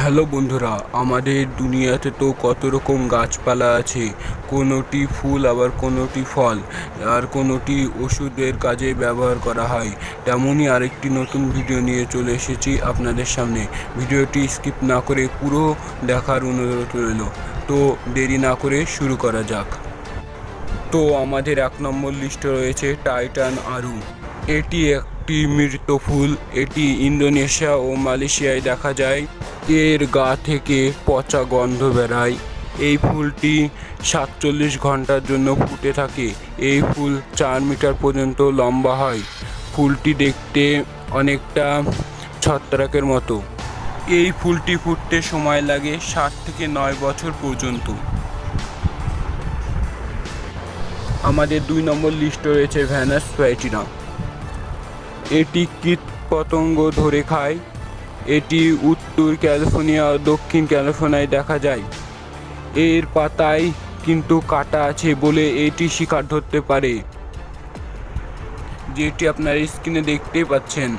Hello বন্ধুরা, আমাদের দুনিয়াতে তো কত রকম গাছপালা আছে। কোনোটি ফুল, আবার কোনোটি ফল, আর কোনোটি ওষুধের কাজে ব্যবহার করা হয়। তেমনই আরেকটি নতুন ভিডিও নিয়ে চলে এসেছি আপনাদের সামনে। ভিডিওটি স্কিপ না করে পুরো দেখার অনুরোধ রইল। তো দেরি না করে শুরু করা যাক। তো আমাদের 1 নম্বর লিস্টে রয়েছে টাইটান আরু। এটি একটি মৃত ফুল। এটি ইন্দোনেশিয়া ও মালয়েশিয়ায় দেখা যায়। এর গা থেকে পচা গন্ধ বেরায়। এই ফুলটি 47 ঘন্টার জন্য ফুটে থাকে। এই ফুল 4 মিটার পর্যন্ত লম্বা হয়। ফুলটি দেখতে অনেকটা ছত্রাকের মতো। এই ফুলটি ফুটতে সময় লাগে 7 থেকে 9 বছর পর্যন্ত। আমাদের 2 নম্বর লিস্টে রয়েছে ভ্যানাস ফ্যাটিনা। এটি কীটপতঙ্গ ধরে খায়। এটি উত্তর ক্যালিফোর্নিয়া ও দক্ষিণ ক্যালিফোর্নিয়ায় দেখা যায়। এর পাতায় কিন্তু কাঁটা আছে বলে এটি শিকার ধরতে পারে, যেটি আপনার স্ক্রিনে দেখতে পাচ্ছেন।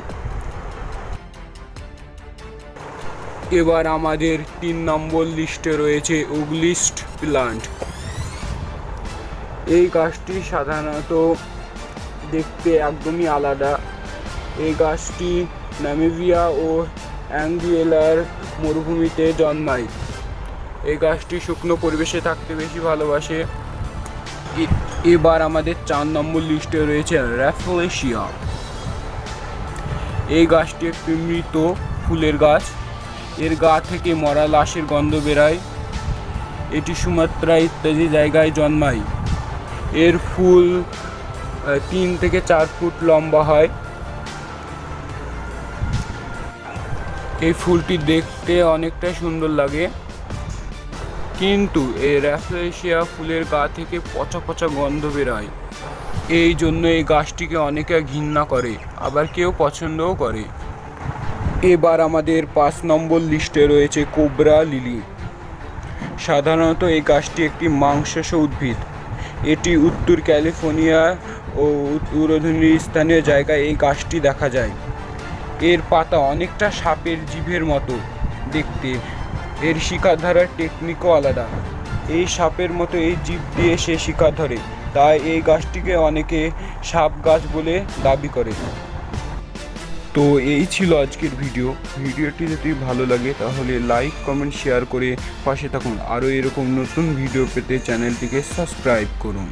এবার আমাদের 3 নম্বর লিস্টে রয়েছে উগলিস্ট প্লান্ট। এই গাছটি সাধারণত দেখতে একদমই আলাদা। এই গাছটি নামিবিয়া ও অ্যাঙ্গুয়েলার মরুভূমিতে জন্মায়। এই গাছটি শুকনো পরিবেশে থাকতে বেশি ভালোবাসে। এবার আমাদের 4 নম্বর লিস্টে রয়েছে র্যাফলেশিয়া। এই গাছটি একটি মৃত ফুলের গাছ। এর গা থেকে মরা লাশের গন্ধ বেরায়। এটি সুমাত্রা ইত্যাদি জায়গায় জন্মায়। এর ফুল 3 থেকে 4 ফুট লম্বা হয়। এই ফুলটি দেখতে অনেকটা সুন্দর লাগে, কিন্তু এই র্যাফলেশিয়া ফুলের গা থেকে পচা পচা গন্ধ বেরোয়। এই জন্য এই গাছটিকে অনেকে ঘৃণা করে, আবার কেউ পছন্দও করে। এবার আমাদের 5 নম্বর লিস্টে রয়েছে কোবরা লিলি। সাধারণত এই গাছটি একটি মাংসাশী উদ্ভিদ। এটি উত্তর ক্যালিফোর্নিয়া ও উত্তরাধুনির স্থানীয় জায়গায় এই গাছটি দেখা যায়। এর পাতা অনেকটা সাপের জিভের মতো দেখতে। এর শিকার ধরার টেকনিকও আলাদা। এই সাপের মতো এই জিভ দিয়ে সে শিকার ধরে, তাই এই গাছটিকে অনেকে সাপ গাছ বলে দাবি করে। তো এই ছিল আজকের ভিডিওটি যদি ভালো লাগে তাহলে লাইক, কমেন্ট, শেয়ার করে পাশে থাকুন। আরও এরকম নতুন ভিডিও পেতে চ্যানেলটিকে সাবস্ক্রাইব করুন।